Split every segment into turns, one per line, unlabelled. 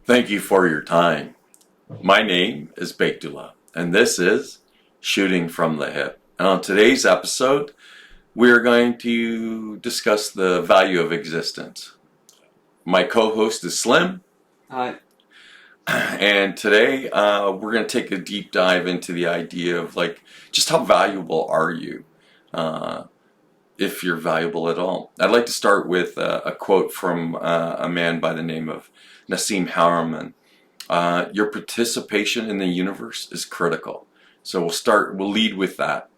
Thank you for your time. My name is Bektullah, and this is Shooting from the Hip. And on today's episode, we're going to discuss the value of existence. My co-host is Slim.
Hi.
And today we're going to take a deep dive into the idea of just how valuable are you, if you're valuable at all. I'd like to start with a quote from a man by the name of Nassim Haramein. Your participation in the universe is critical. So we'll lead with that.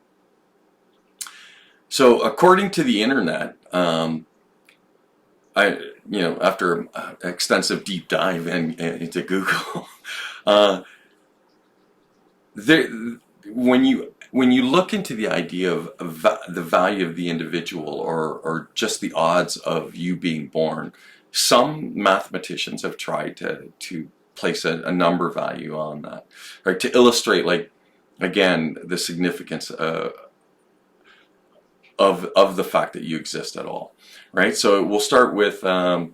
So according to the internet, after extensive deep dive into Google, when you look into the idea of the value of the individual or just the odds of you being born, some mathematicians have tried to place a number value on that, right, to illustrate, again, the significance of the fact that you exist at all, right? So we'll start with the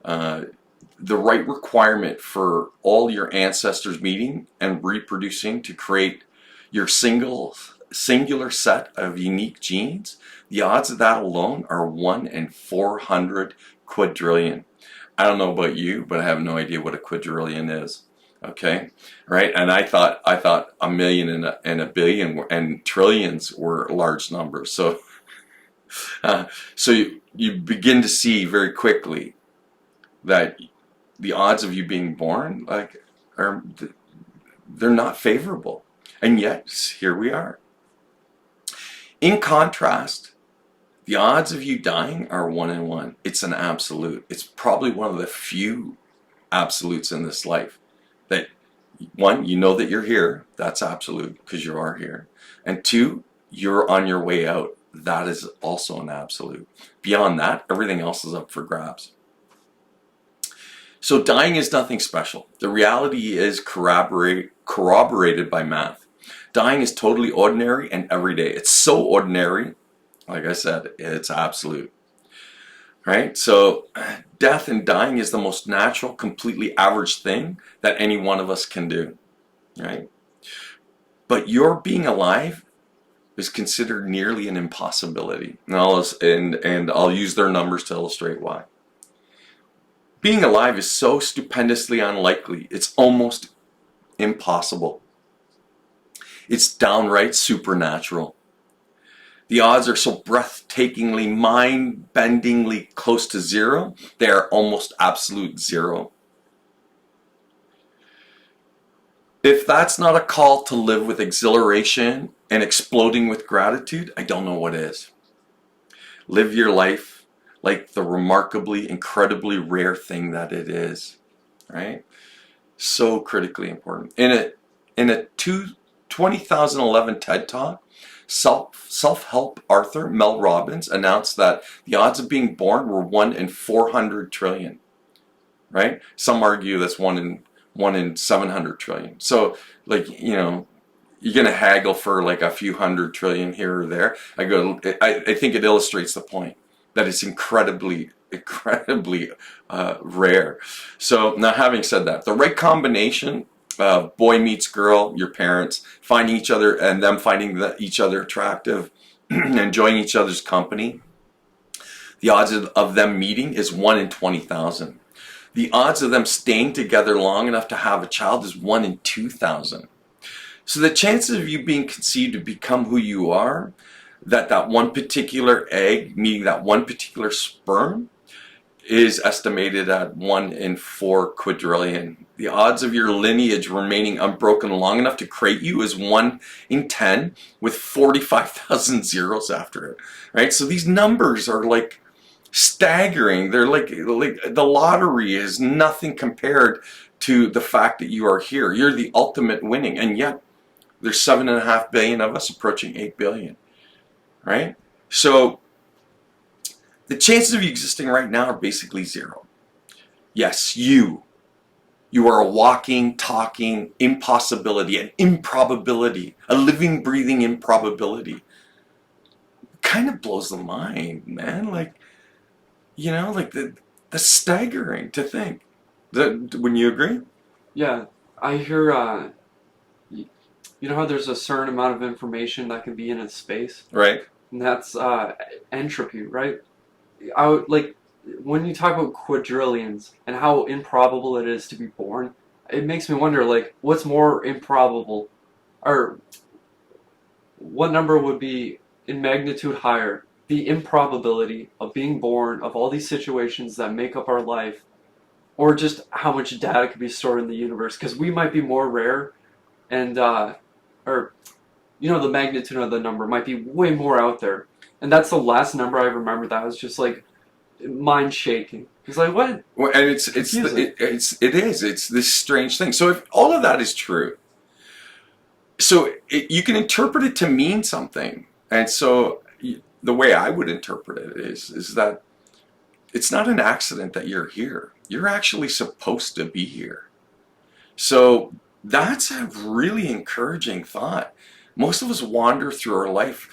right requirement for all your ancestors meeting and reproducing to create your singular set of unique genes. The odds of that alone are 1 in 400 quadrillion. I don't know about you, but I have no idea what a quadrillion is. Okay, right? And I thought a million and a billion and trillions were large numbers. So, you begin to see very quickly that the odds of you being born they're not favorable, and yet here we are. In contrast, the odds of you dying are 1 in 1. It's an absolute. It's probably one of the few absolutes in this life. That, one, you know that you're here. That's absolute because you are here. And two, you're on your way out. That is also an absolute. Beyond that, everything else is up for grabs. So dying is nothing special. The reality is corroborated by math. Dying is totally ordinary and everyday. It's so ordinary, like I said, it's absolute. Right? So death and dying is the most natural, completely average thing that any one of us can do. Right? But your being alive is considered nearly an impossibility. And I'll use their numbers to illustrate why. Being alive is so stupendously unlikely, it's almost impossible. It's downright supernatural. The odds are so breathtakingly, mind-bendingly close to zero, they are almost absolute zero. If that's not a call to live with exhilaration and exploding with gratitude, I don't know what is. Live your life like the remarkably, incredibly rare thing that it is, right? So critically important. In a 2011 TED Talk, self-help author Mel Robbins announced that the odds of being born were 1 in 400 trillion, right? Some argue that's 1 in 700 trillion. So, you're going to haggle for a few hundred trillion here or there. I think it illustrates the point that it's incredibly rare. So now, having said that, the right combination, boy meets girl, your parents finding each other and them finding each other attractive, enjoying each other's company. The odds of them meeting is 1 in 20,000. The odds of them staying together long enough to have a child is 1 in 2,000. So the chances of you being conceived to become who you are, that one particular egg meeting that one particular sperm, is estimated at 1 in 4 quadrillion. The odds of your lineage remaining unbroken long enough to create you is 1 in 10 with 45,000 zeros after it, right? So these numbers are staggering. They're like the lottery is nothing compared to the fact that you are here. You're the ultimate winning, and yet there's 7.5 billion of us approaching 8 billion, right? So the chances of you existing right now are basically zero. Yes, you are a walking, talking impossibility, an improbability, a living, breathing improbability. It kind of blows the mind, man. The staggering to think Wouldn't you agree?
Yeah, I hear. You know how there's a certain amount of information that can be in a space,
Right.
and that's entropy, right? I would like when you talk about quadrillions and how improbable it is to be born. It makes me wonder, like, what's more improbable, or what number would be in magnitude higher? The improbability of being born, of all these situations that make up our life, or just how much data could be stored in the universe? Because we might be more rare, and or the magnitude of the number might be way more out there. And that's the last number I remember that was just like mind shaking. It's like, what?
Well, and
Confusing.
it's this strange thing. So if all of that is true, you can interpret it to mean something. And so the way I would interpret it is that it's not an accident that you're here. You're actually supposed to be here. So that's a really encouraging thought. Most of us wander through our life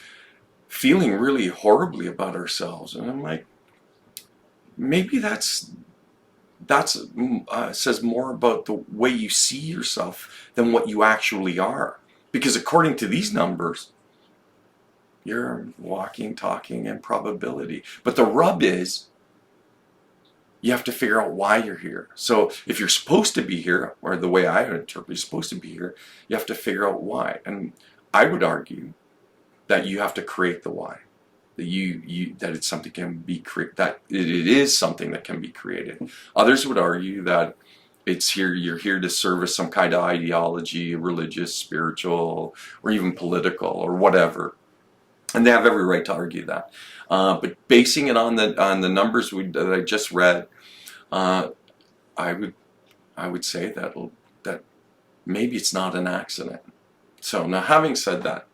feeling really horribly about ourselves, and I'm like, maybe that's says more about the way you see yourself than what you actually are. Because according to these numbers, you're walking, talking, and probability. But the rub is, you have to figure out why you're here. So if you're supposed to be here, or the way I interpret, you're supposed to be here, you have to figure out why. And I would argue that you have to create the why. That it's something can be that it is something that can be created. Others would argue that you're here to service some kind of ideology, religious, spiritual, or even political, or whatever. And they have every right to argue that. But basing it on the numbers that I just read, uh, I would say that maybe it's not an accident. So now, having said that,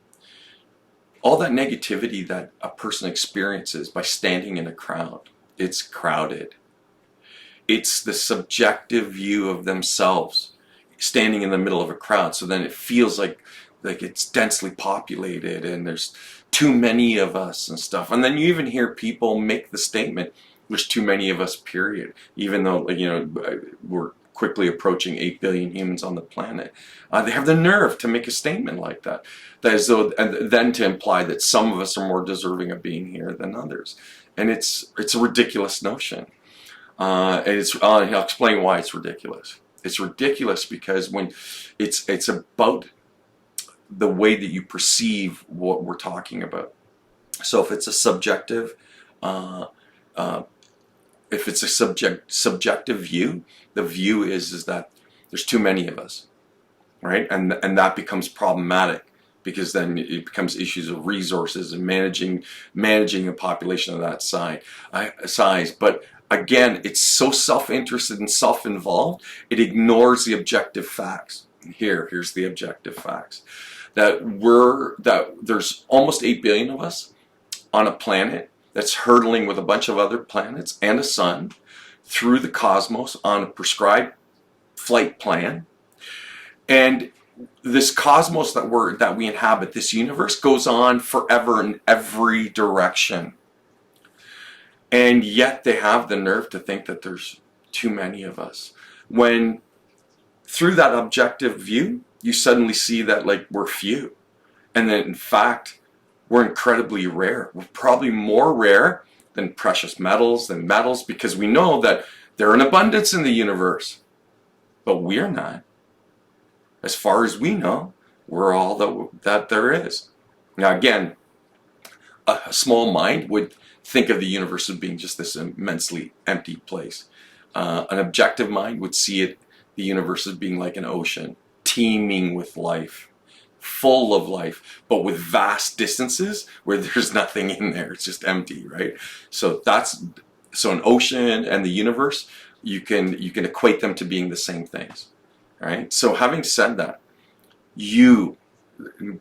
all that negativity that a person experiences by standing in a crowd, it's crowded. It's the subjective view of themselves standing in the middle of a crowd. So then it feels like it's densely populated and there's too many of us and stuff. And then you even hear people make the statement, "There's too many of us." Period. Even though we're quickly approaching 8 billion humans on the planet, they have the nerve to make a statement like that. That is though, and then to imply that some of us are more deserving of being here than others, and it's a ridiculous notion. I'll explain why it's ridiculous. It's ridiculous because when it's about the way that you perceive what we're talking about. So if it's a subjective, uh, uh, if it's a subjective view, the view is that there's too many of us, right? And that becomes problematic because then it becomes issues of resources and managing a population of that size. But again, it's so self-interested and self-involved, it ignores the objective facts. Here's the objective facts. That there's almost 8 billion of us on a planet that's hurtling with a bunch of other planets and a sun through the cosmos on a prescribed flight plan. And this cosmos that we inhabit, this universe, goes on forever in every direction. And yet they have the nerve to think that there's too many of us. When through that objective view, you suddenly see that we're few. And that in fact, we're incredibly rare. We're probably more rare than precious metals, than metals, because we know that they're in abundance in the universe. But we're not. As far as we know, we're all that there is. Now again, a small mind would think of the universe as being just this immensely empty place. An objective mind would see the universe as being like an ocean, teeming with life, full of life, but with vast distances where there's nothing in there. It's just empty, right? So an ocean and the universe, you can equate them to being the same things, right? So having said that, you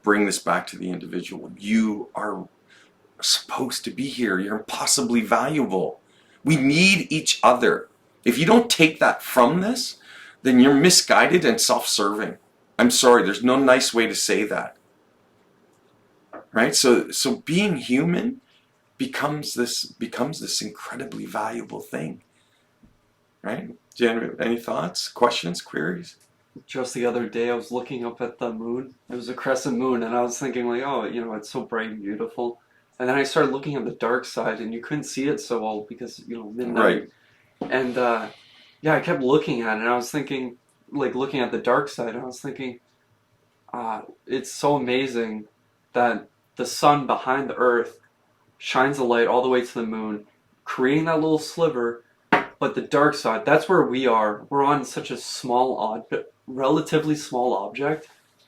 bring this back to the individual. You are supposed to be here. You're impossibly valuable. We need each other. If you don't take that from this, then you're misguided and self-serving. I'm sorry, there's no nice way to say that. Right? So being human becomes this incredibly valuable thing. Right? Do you have any thoughts, questions, queries?
Just the other day, I was looking up at the moon. It was a crescent moon, and I was thinking, like, oh, it's so bright and beautiful. And then I started looking at the dark side, and you couldn't see it so well because, midnight.
Right.
And yeah, I kept looking at it, and I was thinking, like, looking at the dark side, I was thinking, it's so amazing that the sun behind the earth shines the light all the way to the moon, creating that little sliver. But the dark side, that's where we are. We're on such a small relatively small object.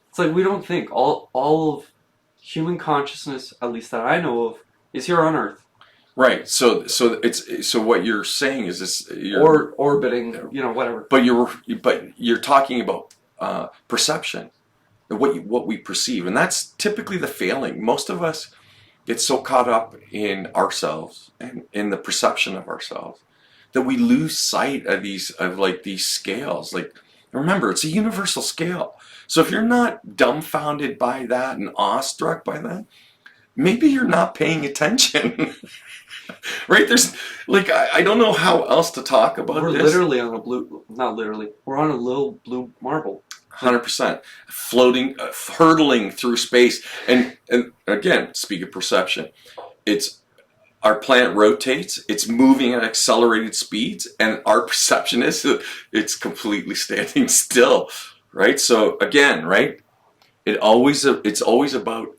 It's like we don't think all of human consciousness, at least that I know of, is here on Earth
Right. So what you're saying is this
or orbiting, whatever.
but you're talking about perception, what we perceive, and that's typically the failing. Most of us get so caught up in ourselves and in the perception of ourselves that we lose sight of these scales. Like, remember, it's a universal scale. So if you're not dumbfounded by that and awestruck by that, maybe you're not paying attention. Right? There's like I don't know how else to talk about
We're
this.
literally on a not literally, we're on a little blue marble.
100% floating, hurtling through space, and again, speak of perception. It's our planet rotates. It's moving at accelerated speeds, and our perception is that it's completely standing still. Right. So again, right. It's always about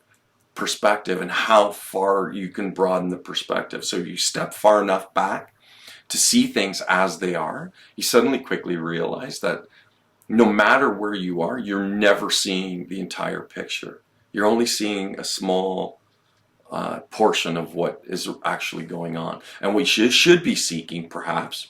perspective and how far you can broaden the perspective. So if you step far enough back to see things as they are, you suddenly quickly realize that no matter where you are, you're never seeing the entire picture. You're only seeing a small portion of what is actually going on. And we should be seeking, perhaps,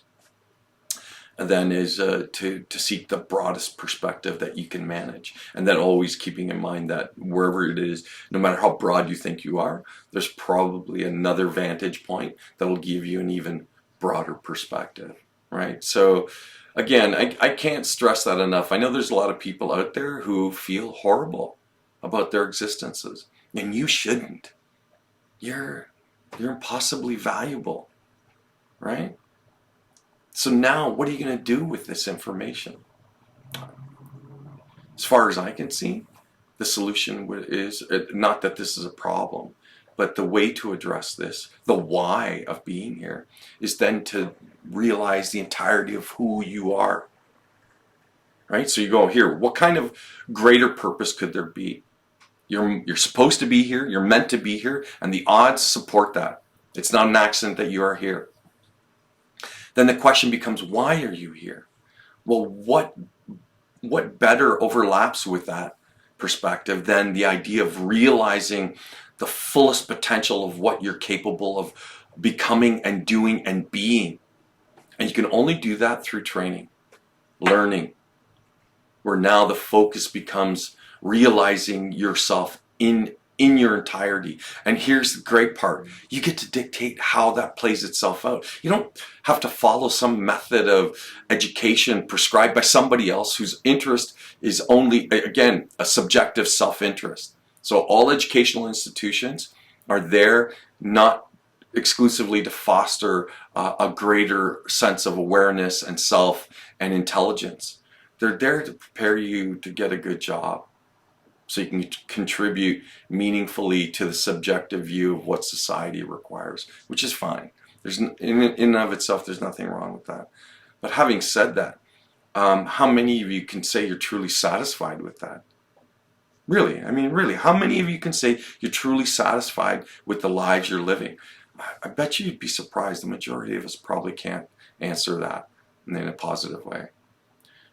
then is to seek the broadest perspective that you can manage, and then always keeping in mind that wherever it is, no matter how broad you think you are, there's probably another vantage point that will give you an even broader perspective, right? So again, I can't stress that enough. I know there's a lot of people out there who feel horrible about their existences, and you shouldn't. You're impossibly valuable, right? So now, what are you going to do with this information? As far as I can see, the solution is not that this is a problem, but the way to address this, the why of being here, is then to realize the entirety of who you are. Right? So you go here, what kind of greater purpose could there be? You're supposed to be here, you're meant to be here, and the odds support that. It's not an accident that you are here. Then the question becomes, why are you here? Well, what better overlaps with that perspective than the idea of realizing the fullest potential of what you're capable of becoming and doing and being? And you can only do that through training, learning, where now the focus becomes realizing yourself in your entirety. And here's the great part. You get to dictate how that plays itself out. You don't have to follow some method of education prescribed by somebody else whose interest is only, again, a subjective self-interest. So all educational institutions are there not exclusively to foster a greater sense of awareness and self and intelligence. They're there to prepare you to get a good job, so you can contribute meaningfully to the subjective view of what society requires, which is fine. There's in and of itself, there's nothing wrong with that. But having said that, how many of you can say you're truly satisfied with that? Really, I mean, really, how many of you can say you're truly satisfied with the lives you're living? I bet you'd be surprised. The majority of us probably can't answer that in a positive way.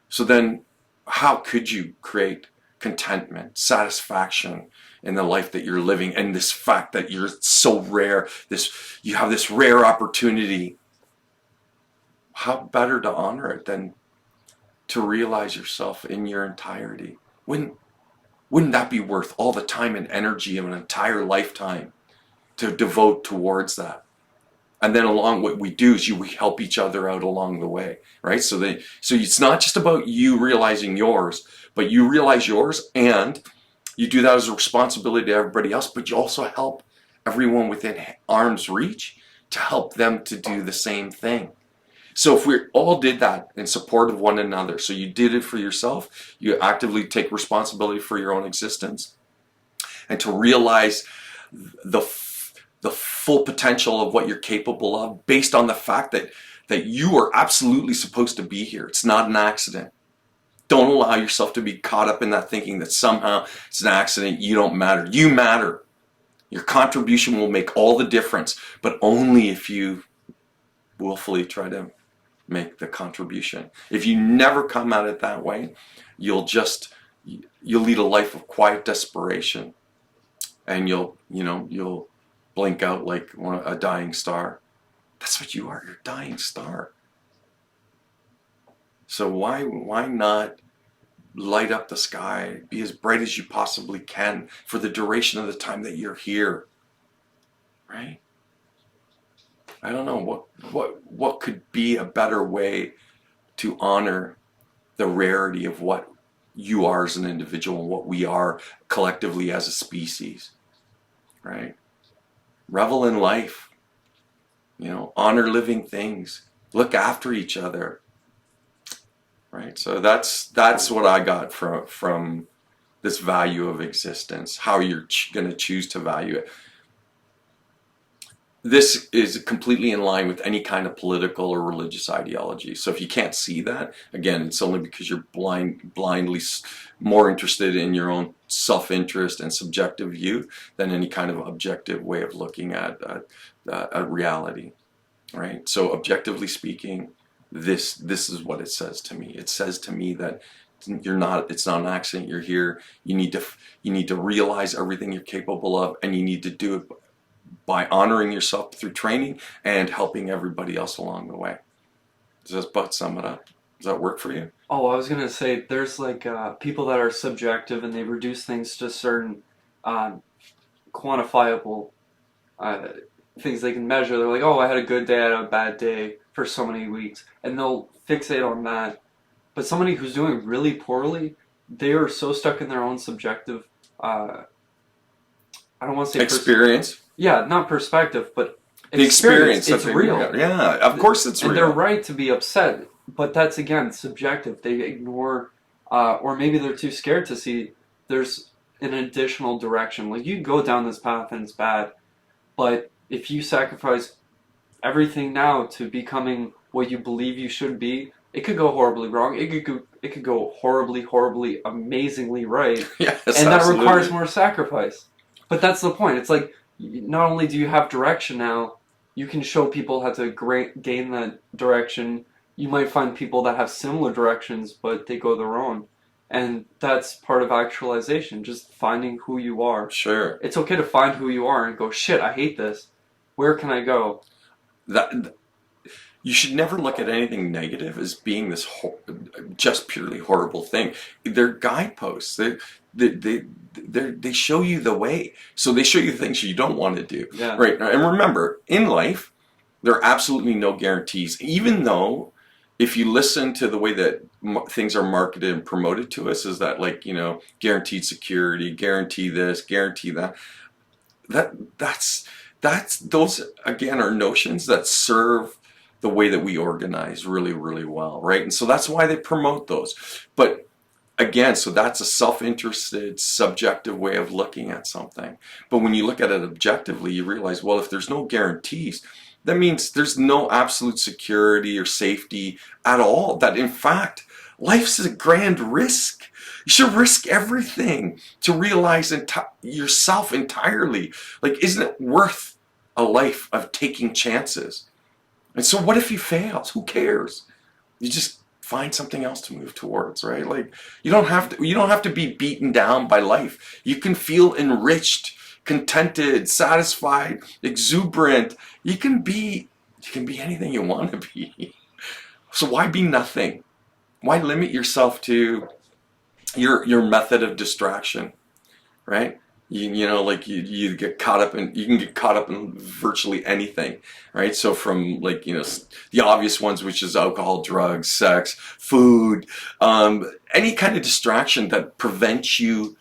So then, how could you create contentment, satisfaction in the life that you're living, and this fact that you're so rare, you have this rare opportunity? How better to honor it than to realize yourself in your entirety? Wouldn't that be worth all the time and energy of an entire lifetime to devote towards that? And then along what we do is we help each other out along the way, right? So it's not just about you realizing yours, but you realize yours and you do that as a responsibility to everybody else, but you also help everyone within arm's reach to help them to do the same thing. So if we all did that in support of one another, so you did it for yourself, you actively take responsibility for your own existence, and to realize the the full potential of what you're capable of based on the fact that you are absolutely supposed to be here. It's not an accident. Don't allow yourself to be caught up in that thinking that somehow it's an accident, you don't matter. You matter. Your contribution will make all the difference, but only if you willfully try to make the contribution. If you never come at it that way, you'll lead a life of quiet desperation, and you'll blink out like a dying star. That's what you are. You're a dying star. So why not light up the sky, be as bright as you possibly can for the duration of the time that you're here, right? I don't know what could be a better way to honor the rarity of what you are as an individual and what we are collectively as a species, right? Revel in life, honor living things, look after each other, right? So that's what I got from this value of existence, how you're going to choose to value it. This is completely in line with any kind of political or religious ideology. So if you can't see that, again, it's only because you're blindly more interested in your own self-interest and subjective view than any kind of objective way of looking at reality, right? So objectively speaking, this is what it says to me. It says to me that it's not an accident you're here. You need to realize everything you're capable of, and you need to do it by honoring yourself through training and helping everybody else along the way. Does that about sum it up? Does that work for you?
Oh, I was gonna say there's like people that are subjective and they reduce things to certain quantifiable things they can measure. They're like, oh, I had a good day, I had a bad day for so many weeks, and they'll fixate on that. But somebody who's doing really poorly, they are so stuck in their own subjective. I don't want to say
experience.
Yeah, not perspective, but
the experience.
It's real.
Yeah, of course it's real.
And they're right to be upset, but that's again subjective. They ignore, or maybe they're too scared to see there's an additional direction. Like you go down this path and it's bad, but if you sacrifice everything now to becoming what you believe you should be, it could go horribly wrong. It could go horribly, amazingly right.
Yes,
and that
absolutely.
requires more sacrifice. But that's the point. It's like, not only do you have direction now, you can show people how to gain that direction. You might find people that have similar directions, but they go their own. And that's part of actualization, just finding who you are.
Sure.
It's okay to find who you are and go, shit, I hate this. Where can I go?
You should never look at anything negative as being this just purely horrible thing. They're guideposts. They show you the way. So they show you things you don't want to do.
Yeah.
Right. And remember, in life, there are absolutely no guarantees. Even though, if you listen to the way that things are marketed and promoted to us, is that guaranteed security, guarantee this, guarantee that. That's those again are notions that serve the way that we organize really, really well, right? And so that's why they promote those. But again, so that's a self-interested, subjective way of looking at something. But when you look at it objectively, you realize, well, if there's no guarantees, that means there's no absolute security or safety at all. That in fact, life's a grand risk. You should risk everything to realize yourself entirely. Like, isn't it worth a life of taking chances? And so what if you fail? Who cares? You just find something else to move towards, right? Like you don't have to be beaten down by life. You can feel enriched, contented, satisfied, exuberant. You can be anything you want to be. So why be nothing? Why limit yourself to your method of distraction, right? You get caught up in, you can get caught up in virtually anything, right? So from the obvious ones, which is alcohol, drugs, sex, food, any kind of distraction that prevents you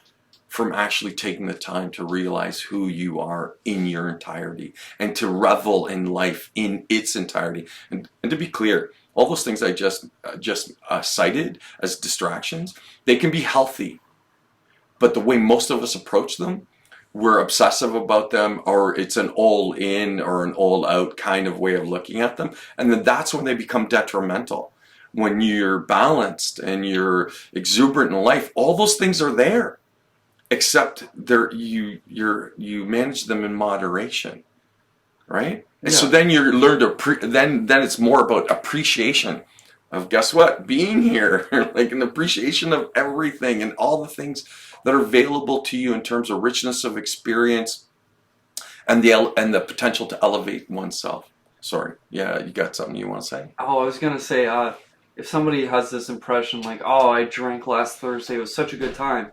from actually taking the time to realize who you are in your entirety and to revel in life in its entirety. And to be clear, all those things I just cited as distractions, they can be healthy. But the way most of us approach them, we're obsessive about them, or it's an all in or an all out kind of way of looking at them. And then that's when they become detrimental. When you're balanced and you're exuberant in life, all those things are there, except you manage them in moderation, right? And so then you learn to then it's more about appreciation of, guess what, being here, like an appreciation of everything and all the things that are available to you in terms of richness of experience and the potential to elevate oneself. Sorry, yeah, you got something you want to say?
Oh, I was gonna say, if somebody has this impression like, oh, I drank last Thursday, it was such a good time,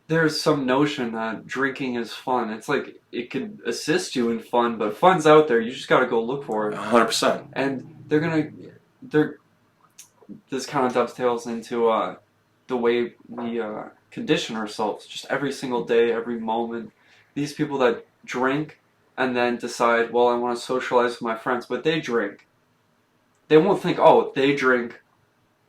there's some notion that drinking is fun. It's like, it could assist you in fun, but fun's out there, you just gotta go look for it.
100%.
And this kind of dovetails into the way we condition ourselves, just every single day, every moment. These people that drink and then decide, well, I want to socialize with my friends, but they drink. They won't think, oh, they drink,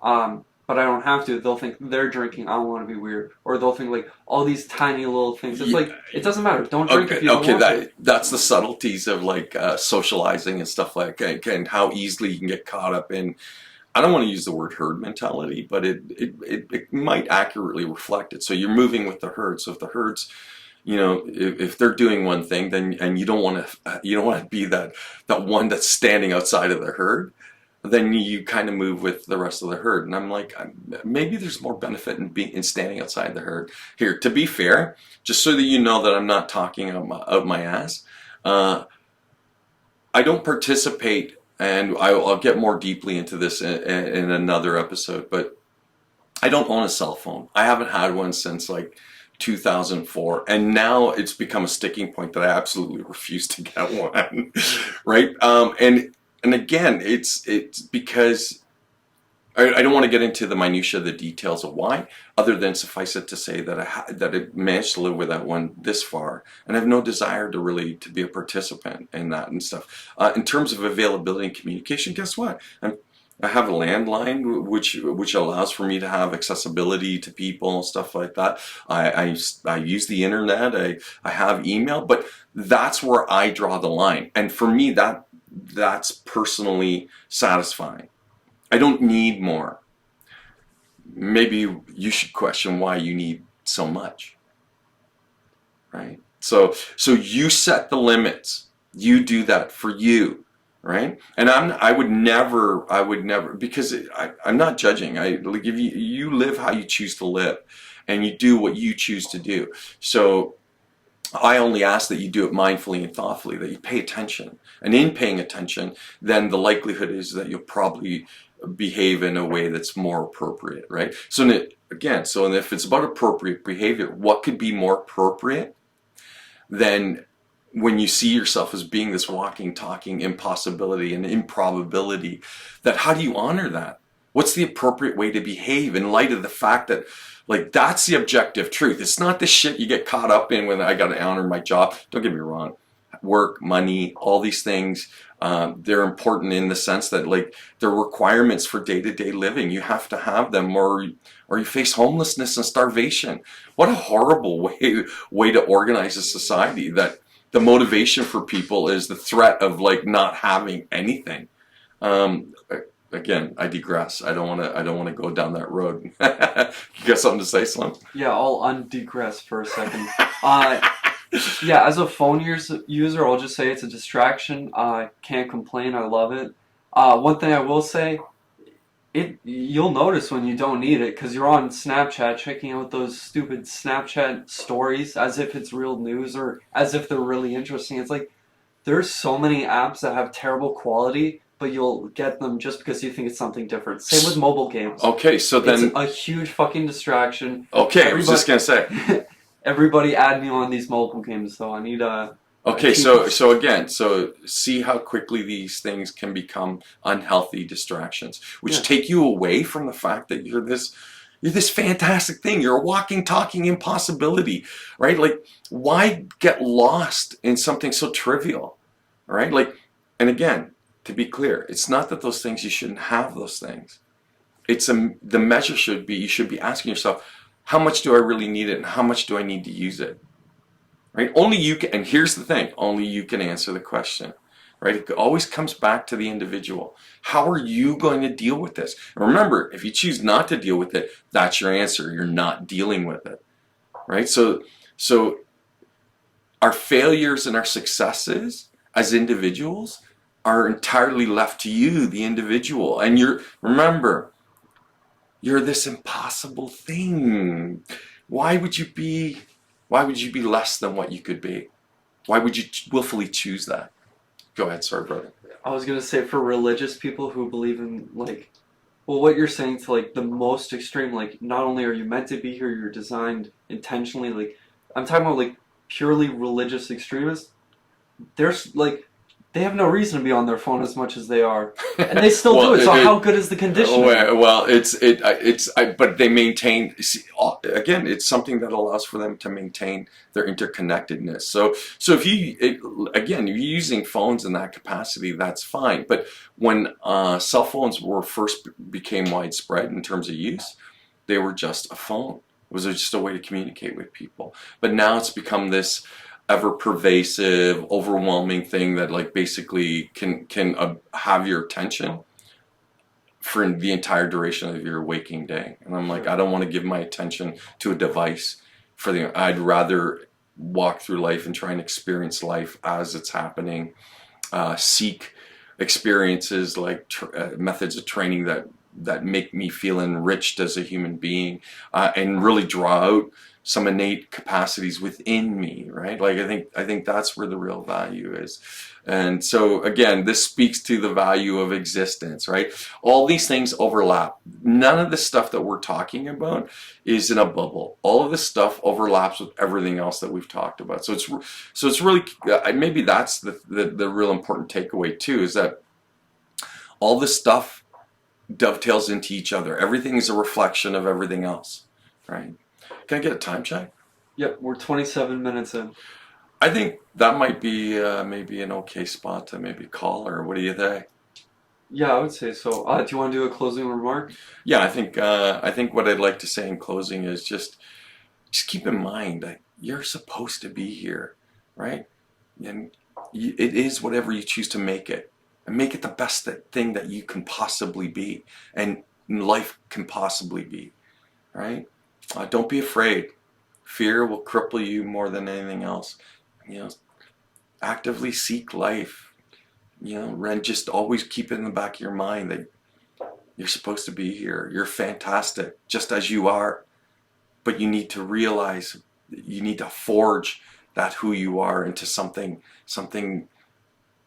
but I don't have to. They'll think they're drinking, I don't want to be weird. Or they'll think like all these tiny little things. It's like, it doesn't matter. Don't drink if you don't want to.
That's the subtleties of like socializing and stuff like that, and how easily you can get caught up in, I don't want to use the word herd mentality, but it might accurately reflect it. So you're moving with the herd. So if the herd's, if they're doing one thing, then, and you don't want to be that one that's standing outside of the herd, then you kind of move with the rest of the herd. And I'm like, maybe there's more benefit in standing outside the herd. Here, to be fair, just so that you know that I'm not talking out my ass, I don't participate. And I'll get more deeply into this in another episode, but I don't own a cell phone. I haven't had one since like 2004, and now it's become a sticking point that I absolutely refuse to get one. Right? And again, it's because I don't want to get into the minutia, the details of why, other than suffice it to say that I managed to live without one this far, and I have no desire to be a participant in that and stuff. In terms of availability and communication, guess what? I have a landline which allows for me to have accessibility to people, stuff like that. I use the internet. I have email, but that's where I draw the line, and for me that's personally satisfying. I don't need more. Maybe you should question why you need so much, right? So you set the limits. You do that for you, right? And I would never, because I'm not judging. Like, if you live how you choose to live, and you do what you choose to do. So I only ask that you do it mindfully and thoughtfully, that you pay attention. And in paying attention, then the likelihood is that you'll probably behave in a way that's more appropriate, right? So if it's about appropriate behavior, what could be more appropriate than when you see yourself as being this walking, talking impossibility and improbability, that how do you honor that? What's the appropriate way to behave in light of the fact that, like, that's the objective truth. It's not the shit you get caught up in when I got to honor my job. Don't get me wrong. Work, money, all these things, they're important in the sense that, like, they're requirements for day-to-day living. You have to have them, or you face homelessness and starvation. What a horrible way to organize a society, that the motivation for people is the threat of, like, not having anything. Again, I digress. I don't want to go down that road. You got something to say, Slim?
Yeah, I'll undigress for a second. Yeah, as a phone user, I'll just say it's a distraction. I can't complain. I love it. One thing I will say, you'll notice when you don't need it, because you're on Snapchat checking out those stupid Snapchat stories as if it's real news or as if they're really interesting. It's like, there's so many apps that have terrible quality, but you'll get them just because you think it's something different. Same with mobile games.
Okay, so then...
It's a huge fucking distraction.
Okay, I was just going to say...
Everybody add me on these mobile games, though. I need a...
Okay, so see how quickly these things can become unhealthy distractions, which take you away from the fact that you're this fantastic thing. You're a walking, talking impossibility, right? Like, why get lost in something so trivial, right? Like, and again, To be clear, it's not that those things, you shouldn't have those things. The measure should be, you should be asking yourself, how much do I really need it and how much do I need to use it? Right? Only you can, and here's the thing, only you can answer the question. Right? It always comes back to the individual. How are you going to deal with this? And remember, if you choose not to deal with it, that's your answer. You're not dealing with it. Right? So our failures and our successes as individuals are entirely left to you, the individual. And remember, you're this impossible thing. Why would you be less than what you could be? Why would you willfully choose that? Go ahead, sorry, brother.
I was gonna say, for religious people who believe in, like, well, what you're saying to, like, the most extreme, like, not only are you meant to be here, you're designed intentionally, like, I'm talking about, like, purely religious extremists. There's, like, they have no reason to be on their phone as much as they are, and they still
Well,
do it. So how good is the conditioning?
Well, but they maintain. See, again, it's something that allows for them to maintain their interconnectedness. So if if you're using phones in that capacity, that's fine. But when cell phones first became widespread in terms of use, they were just a phone. It was just a way to communicate with people. But now it's become this ever pervasive, overwhelming thing that, like, basically can have your attention for the entire duration of your waking day. And I'm like, I don't want to give my attention to a device I'd rather walk through life and try and experience life as it's happening. Seek experiences like methods of training that make me feel enriched as a human being, and really draw out some innate capacities within me, right? Like, I think that's where the real value is. And so again, this speaks to the value of existence, right? All these things overlap. None of the stuff that we're talking about is in a bubble. All of this stuff overlaps with everything else that we've talked about. So it's really, maybe that's the real important takeaway too, is that all this stuff dovetails into each other. Everything is a reflection of everything else, right? Can I get a time check?
Yep, we're 27 minutes in.
I think that might be maybe an okay spot to maybe call, or what do you think?
Yeah, I would say so. Do you want to do a closing remark?
Yeah, I think what I'd like to say in closing is just keep in mind that you're supposed to be here, right? And it is whatever you choose to make it, and make it the best thing that you can possibly be, and life can possibly be, right? Don't be afraid. Fear will cripple you more than anything else. Actively seek life. And just always keep it in the back of your mind that you're supposed to be here. You're fantastic, just as you are. But you need to realize, you need to forge that who you are into something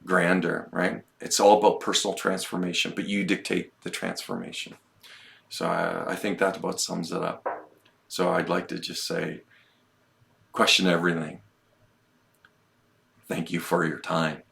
grander, right? It's all about personal transformation, but you dictate the transformation. So I think that about sums it up. So I'd like to just say, question everything. Thank you for your time.